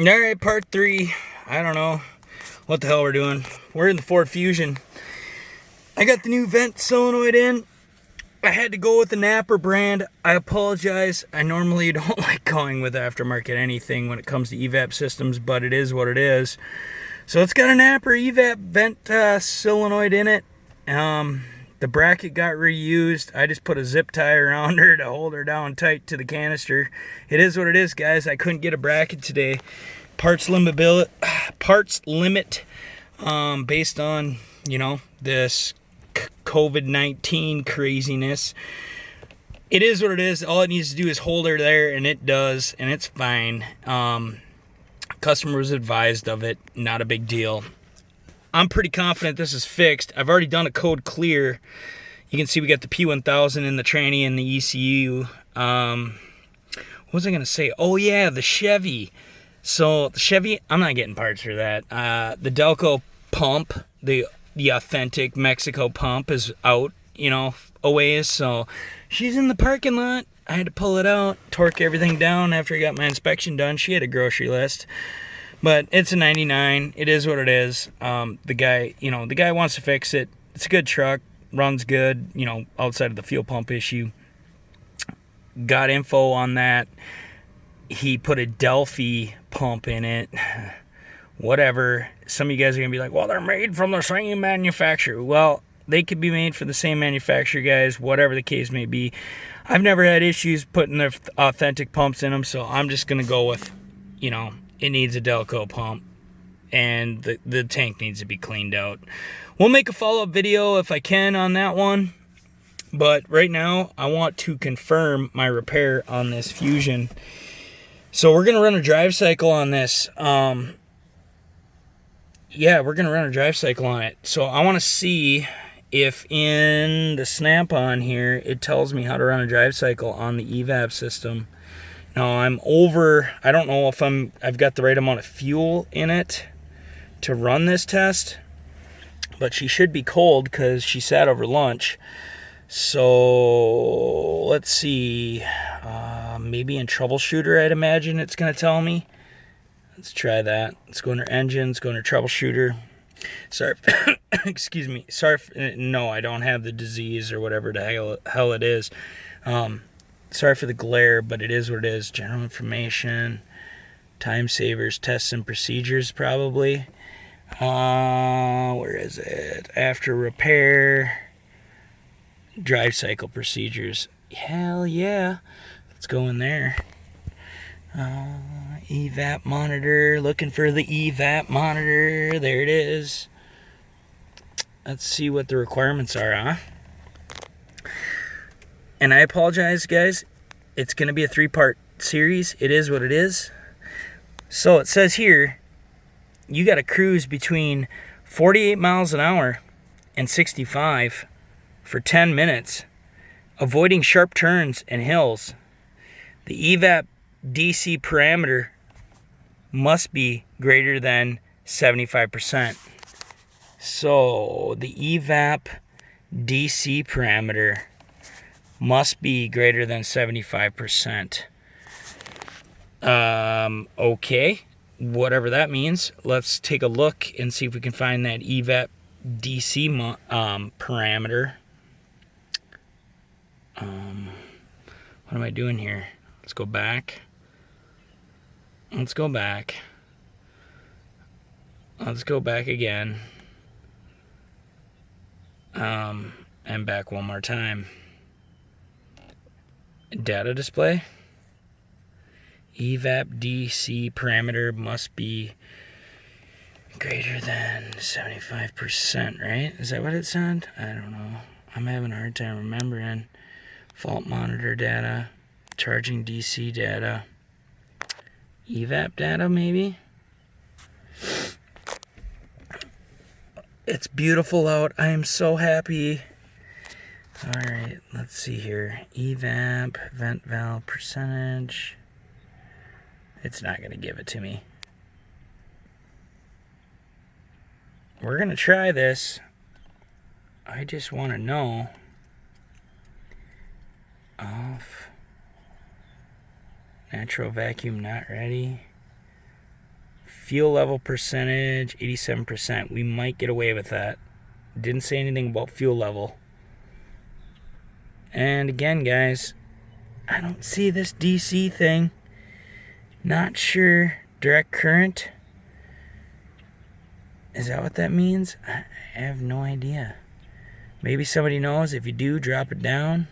Alright, part 3. I don't know what the hell we're doing. We're in the Ford Fusion. I got the new vent solenoid in. I had to go with the Napper brand. I apologize. I normally don't like going with aftermarket anything when it comes to Evap systems, but it is what it is. So it's got a Napper Evap vent solenoid in it. The bracket got reused. I just put a zip tie around her to hold her down tight to the canister. It is what it is, guys. I couldn't get a bracket today. Parts limit based on, this COVID-19 craziness. It is what it is. All it needs to do is hold her there, and it does, and it's fine. Customer was advised of it. Not a big deal. I'm pretty confident this is fixed. I've already done a code clear. You can see we got the P1000 in the tranny and the ECU. What was I going to say? Oh, yeah, the Chevy. So the Chevy, I'm not getting parts for that. The Delco pump, the authentic Mexico pump is out, a ways. So she's in the parking lot. I had to pull it out, torque everything down after I got my inspection done. She had a grocery list. But it's a 99. It is what it is. The guy wants to fix it. It's a good truck. Runs good, outside of the fuel pump issue. Got info on that. He put a Delphi pump in it. Whatever. Some of you guys are going to be like, well, they're made from the same manufacturer. Well, they could be made for the same manufacturer, guys. Whatever the case may be. I've never had issues putting the authentic pumps in them, so I'm just going to go with, it needs a Delco pump, and the tank needs to be cleaned out. We'll make a follow-up video if I can on that one, but right now I want to confirm my repair on this Fusion. So we're going to run a drive cycle on this. We're going to run a drive cycle on it. So I want to see if in the snap-on here it tells me how to run a drive cycle on the Evap system. Now I don't know if I've got the right amount of fuel in it to run this test, but she should be cold because she sat over lunch. So let's see, maybe in troubleshooter I'd imagine it's going to tell me. Let's try that. Let's go under engine, let's go under troubleshooter. Sorry, excuse me. No, I don't have the disease or whatever the hell it is. Sorry for the glare, but it is what it is. General information, time savers, tests and procedures, probably. Where is it? After repair, drive cycle procedures. Hell yeah. Let's go in there. Evap monitor. Looking for the Evap monitor. There it is. Let's see what the requirements are, huh? And I apologize, guys. It's going to be a 3-part series. It is what it is. So it says here, you got to cruise between 48 miles an hour and 65 for 10 minutes, avoiding sharp turns and hills. The Evap DC parameter must be greater than 75%. So the Evap DC parameter must be greater than 75%. Okay, whatever that means. Let's take a look and see if we can find that Evap DC parameter. What am I doing here? Let's go back. Let's go back. Let's go back again. And back one more time. Data display. Evap DC parameter must be greater than 75%, right? Is that what it said? I don't know. I'm having a hard time remembering. Fault monitor data. Charging DC data. Evap data, maybe? It's beautiful out. I am so happy. Alright, let's see here. Evap, vent valve percentage. It's not going to give it to me. We're going to try this. I just want to know. Off. Natural vacuum not ready. Fuel level percentage, 87%. We might get away with that. Didn't say anything about fuel level. And again, guys, I don't see this DC thing. Not sure. Direct current. Is that what that means? I have no idea. Maybe somebody knows. If you do, drop it down.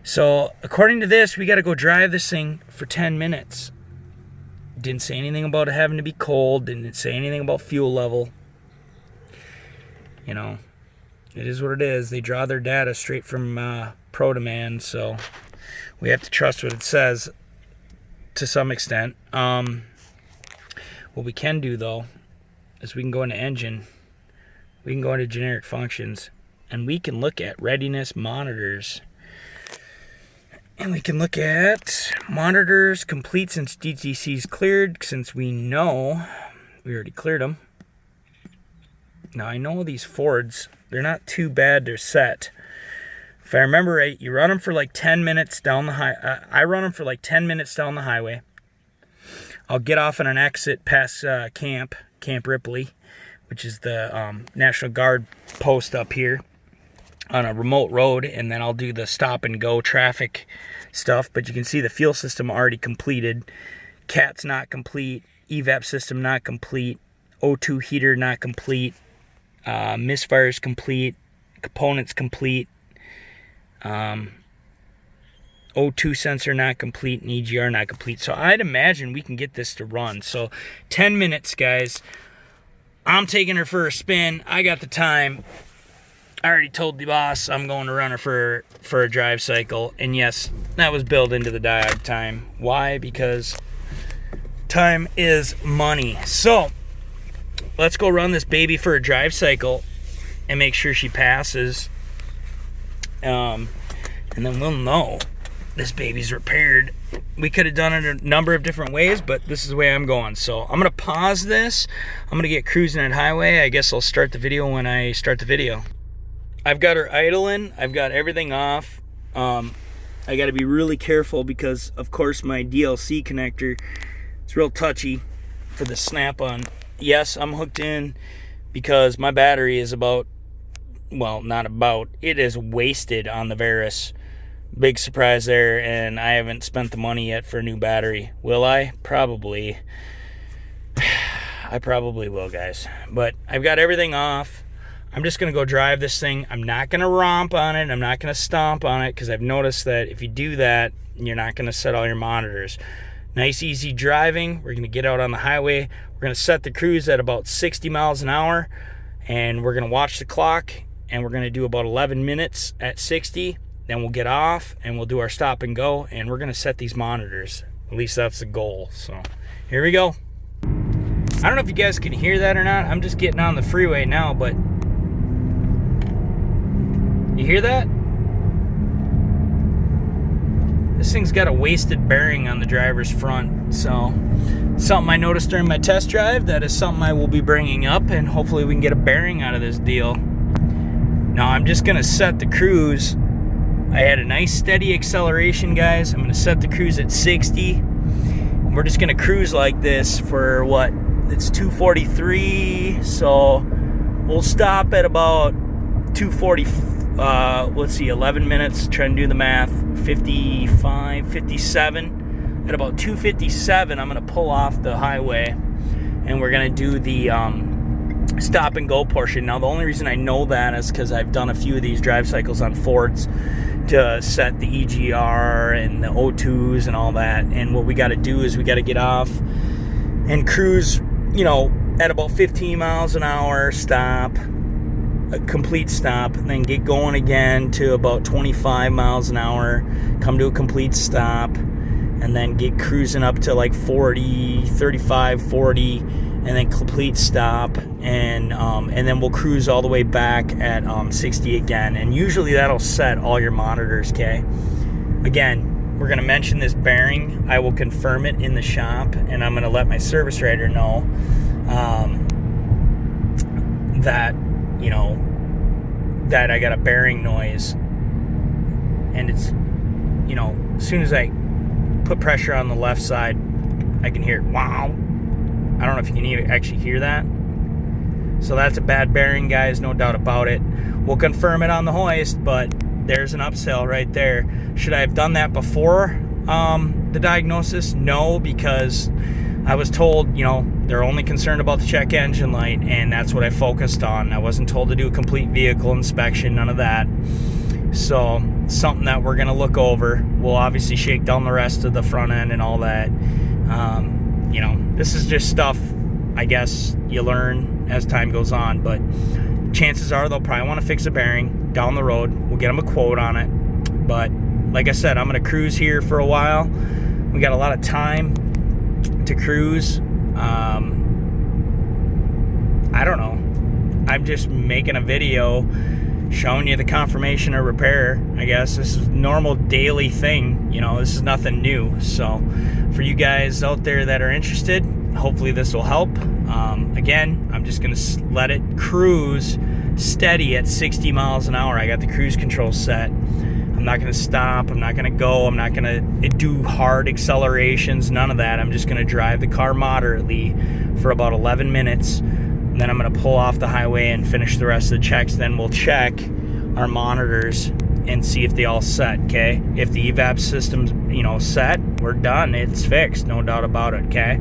So, according to this, we got to go drive this thing for 10 minutes. Didn't say anything about it having to be cold. Didn't say anything about fuel level. You know, it is what it is. They draw their data straight from ProDemand, so we have to trust what it says to some extent. What we can do, though, is we can go into engine. We can go into generic functions, and we can look at readiness monitors. And we can look at monitors complete since DTC's cleared, since we know we already cleared them. Now, I know these Fords, they're not too bad, they're set. If I remember right, you run them for like 10 minutes down the I run them for like 10 minutes down the highway. I'll get off on an exit past Camp Ripley, which is the National Guard post up here on a remote road, and then I'll do the stop and go traffic stuff. But you can see the fuel system already completed. CAT's not complete. Evap system not complete. O2 heater not complete. Misfires complete. Components complete. O2 sensor not complete, and EGR not complete. So I'd imagine we can get this to run. So 10 minutes, guys. I'm taking her for a spin. I got the time. I already told the boss I'm going to run her for a drive cycle. And yes, that was built into the Diag time. Why? Because time is money. So let's go run this baby for a drive cycle and make sure she passes. And then we'll know this baby's repaired. We could have done it a number of different ways, but this is the way I'm going. So I'm going to pause this. I'm going to get cruising at highway. I guess I'll start the video when I start the video. I've got her idling. I've got everything off. I got to be really careful because, of course, my DLC connector, it's real touchy for the snap-on. Yes, I'm hooked in because my battery is about, well, not about, it is wasted on the Verus. Big surprise there, and I haven't spent the money yet for a new battery. Will I? Probably. I probably will, guys. But I've got everything off. I'm just going to go drive this thing. I'm not going to romp on it. I'm not going to stomp on it because I've noticed that if you do that, you're not going to set all your monitors. Nice, easy driving. We're going to get out on the highway. We're going to set the cruise at about 60 miles an hour, and we're going to watch the clock, and we're going to do about 11 minutes at 60. Then we'll get off, and we'll do our stop and go, and we're going to set these monitors. At least that's the goal. So here we go. I don't know if you guys can hear that or not. I'm just getting on the freeway now, but you hear that? This thing's got a wasted bearing on the driver's front. So something I noticed during my test drive, that is something I will be bringing up, and hopefully we can get a bearing out of this deal. Now I'm just going to set the cruise. I had a nice steady acceleration, guys. I'm going to set the cruise at 60. We're just going to cruise like this for what? It's 243, so we'll stop at about 240. Let's see, 11 minutes. Try and do the math. 55, 57. At about 257, I'm going to pull off the highway, and we're going to do the stop and go portion. Now, the only reason I know that is because I've done a few of these drive cycles on Fords to set the EGR and the O2s and all that. And what we got to do is we got to get off and cruise, you know, at about 15 miles an hour, stop, a complete stop, and then get going again to about 25 miles an hour, come to a complete stop, and then get cruising up to like 40, 35, 40, and then complete stop, and then we'll cruise all the way back at 60 again. And usually that'll set all your monitors, okay? Again, we're going to mention this bearing. I will confirm it in the shop, and I'm going to let my service writer know that, you know, that I got a bearing noise. And it's, you know, as soon as I put pressure on the left side, I can hear it, wow. I don't know if you can even actually hear that. So that's a bad bearing, guys, no doubt about it. We'll confirm it on the hoist, but there's an upsell right there. Should I have done that before the diagnosis? No, because I was told, you know, they're only concerned about the check engine light, and that's what I focused on. I wasn't told to do a complete vehicle inspection, none of that. So something that we're gonna look over. We'll obviously shake down the rest of the front end and all that. You know, this is just stuff, I guess, you learn as time goes on, but chances are they'll probably want to fix a bearing down the road. We'll get them a quote on it. But like I said, I'm going to cruise here for a while. We got a lot of time to cruise. I don't know. I'm just making a video showing you the confirmation or repair. I guess this is a normal daily thing. You know, this is nothing new. So for you guys out there that are interested, hopefully this will help. Again, I'm just going to let it cruise steady at 60 miles an hour. I got the cruise control set. I'm not going to stop. I'm not going to go. I'm not going to do hard accelerations. None of that. I'm just going to drive the car moderately for about 11 minutes. And then I'm going to pull off the highway and finish the rest of the checks. Then we'll check our monitors and see if they all set, okay? If the Evap system's, you know, set, we're done. It's fixed, no doubt about it, okay?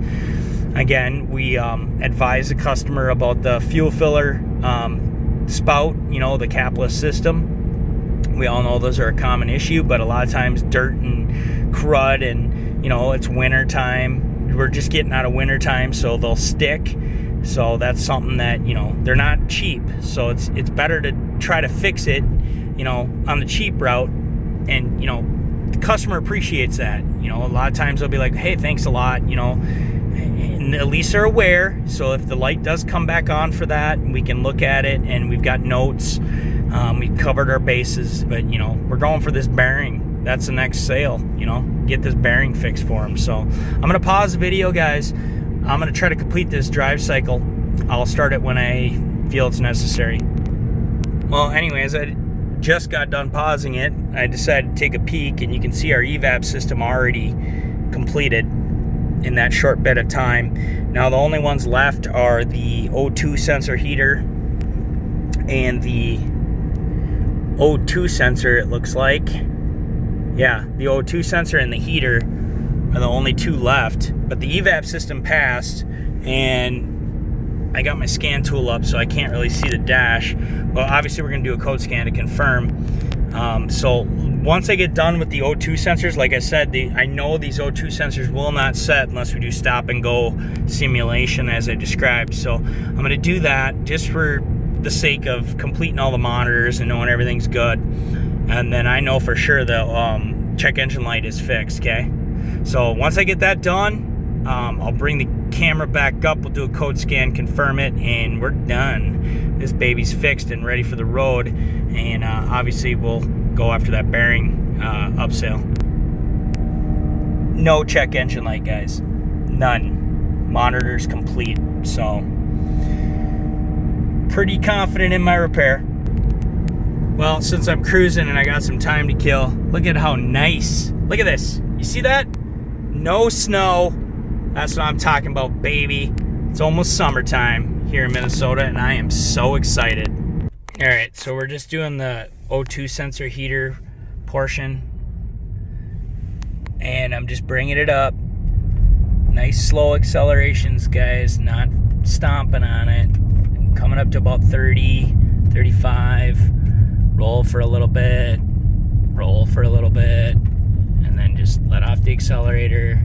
Again, we advise the customer about the fuel filler spout, you know, the capless system. We all know those are a common issue, but a lot of times dirt and crud and, you know, it's winter time. We're just getting out of winter time, so they'll stick. So that's something that, you know, they're not cheap. So it's better to try to fix it, you know, on the cheap route. And, you know, the customer appreciates that. You know, a lot of times they'll be like, hey, thanks a lot, you know. And at least they're aware. So if the light does come back on for that, we can look at it, and we've got notes. We've covered our bases, but, you know, we're going for this bearing. That's the next sale, you know, get this bearing fixed for them. So I'm going to pause the video, guys. I'm going to try to complete this drive cycle. I'll start it when I feel it's necessary. Well, anyways, I just got done pausing it. I decided to take a peek, and you can see our Evap system already completed in that short bit of time. Now the only ones left are the O2 sensor heater and the O2 sensor, it looks like. Yeah, the O2 sensor and the heater are the only two left, but the Evap system passed, and I got my scan tool up, so I can't really see the dash. But obviously we're gonna do a code scan to confirm. So once I get done with the O2 sensors, like I said, I know these O2 sensors will not set unless we do stop and go simulation as I described. So I'm gonna do that just for the sake of completing all the monitors and knowing everything's good. And then I know for sure the check engine light is fixed, okay? So once I get that done, I'll bring the camera back up, we'll do a code scan, confirm it, and we're done. This baby's fixed and ready for the road. And obviously we'll go after that bearing upsell. No check engine light, guys. None. Monitors complete. So pretty confident in my repair. Well, since I'm cruising and I got some time to kill, look at how nice. Look at this. You see that? No snow. That's what I'm talking about, baby. It's almost summertime here in Minnesota, and I am so excited. All right, so we're just doing the O2 sensor heater portion, and I'm just bringing it up. Nice slow accelerations, guys, not stomping on it. Coming up to about 30, 35. Roll for a little bit, roll for a little bit, and then just let off the accelerator.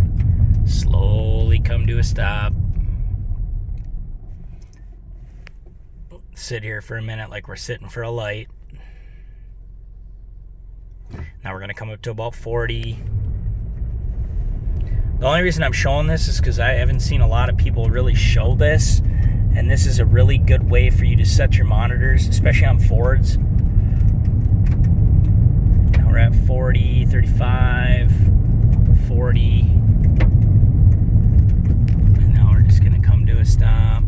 Slowly come to a stop. Sit here for a minute like we're sitting for a light. Now we're going to come up to about 40. The only reason I'm showing this is because I haven't seen a lot of people really show this, and this is a really good way for you to set your monitors, especially on Fords. Now we're at 40, 35, 40. And now we're just going to come to a stop.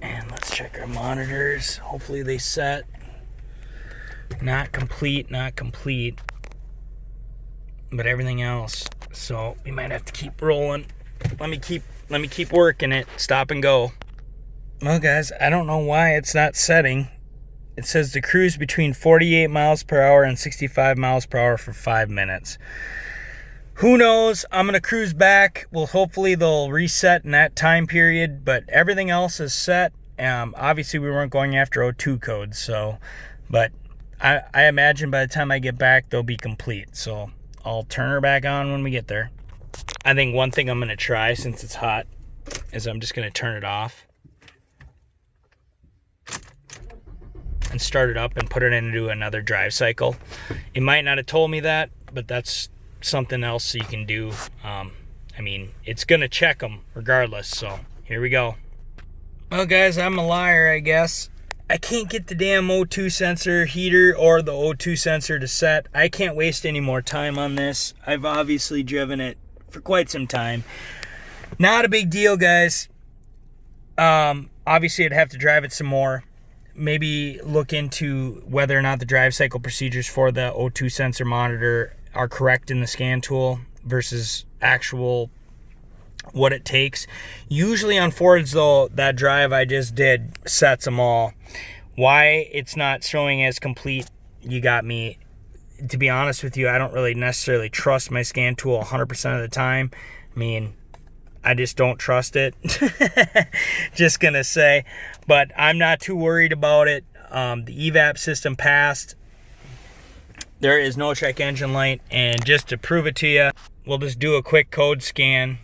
And let's check our monitors. Hopefully they set. Not complete, not complete. But everything else So we might have to keep rolling. Let me keep working it. Stop and go. Well, guys, I don't know why it's not setting. It says to cruise between 48 miles per hour and 65 miles per hour for 5 minutes. Who knows? I'm going to cruise back. Well, hopefully they'll reset in that time period, but everything else is set. Obviously, we weren't going after O2 codes, so, but I imagine by the time I get back, they'll be complete. So I'll turn her back on when we get there. I think one thing I'm going to try, since it's hot, is I'm just going to turn it off and start it up and put it into another drive cycle. It might not have told me that, but that's something else you can do. I mean, it's going to check them regardless, so here we go. Well, guys, I'm a liar, I guess. I can't get the damn O2 sensor heater or the O2 sensor to set. I can't waste any more time on this. I've obviously driven it for quite some time. Not a big deal, guys. Obviously, I'd have to drive it some more. Maybe look into whether or not the drive cycle procedures for the O2 sensor monitor are correct in the scan tool versus actual what it takes. Usually on Fords, though, that drive I just did sets them all. Why it's not showing as complete, you got me. To be honest with you, I don't really necessarily trust my scan tool 100% of the time. I mean, I just don't trust it. Just gonna say, but I'm not too worried about it. The Evap system passed. There is no check engine light, and just to prove it to you, we'll just do a quick code scan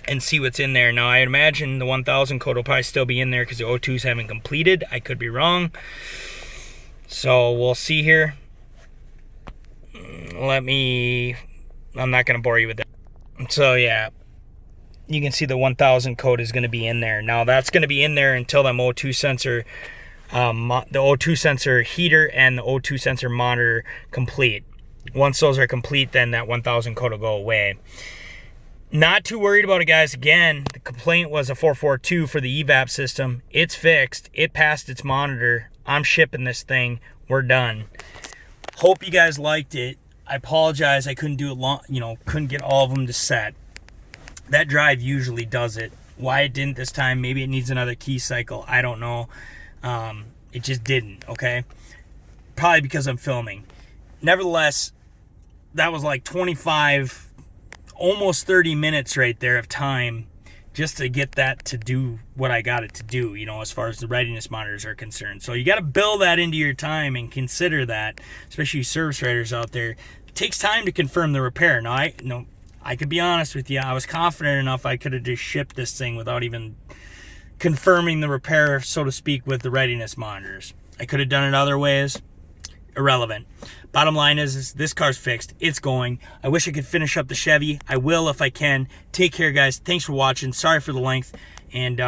and see what's in there. Now, I imagine the 1000 code will probably still be in there because the O2s haven't completed. I could be wrong. So we'll see here. I'm not going to bore you with that. So yeah, you can see the 1000 code is going to be in there. Now, that's going to be in there until the O2 sensor, the O2 sensor heater and the O2 sensor monitor complete. Once those are complete, then that 1000 code will go away. Not too worried about it, guys. Again, the complaint was a 442 for the Evap system. It's fixed. It passed its monitor. I'm shipping this thing. We're done. Hope you guys liked it. I apologize I couldn't do it couldn't get all of them to set. That drive usually does it. Why it didn't this time, maybe it needs another key cycle. I don't know. It just didn't, okay? Probably because I'm filming. Nevertheless, that was like 25, almost 30 minutes right there of time just to get that to do what I got it to do, as far as the readiness monitors are concerned. So you got to build that into your time and consider that, especially you service writers out there. It takes time to confirm the repair. Now, I could be honest with you. I was confident enough I could have just shipped this thing without even confirming the repair, so to speak, with the readiness monitors. I could have done it other ways. Irrelevant. Bottom line is this car's fixed. It's going. I wish I could finish up the Chevy. I will if I can. Take care, guys. Thanks for watching. Sorry for the length. And,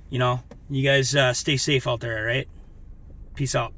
you guys stay safe out there, all right? Peace out.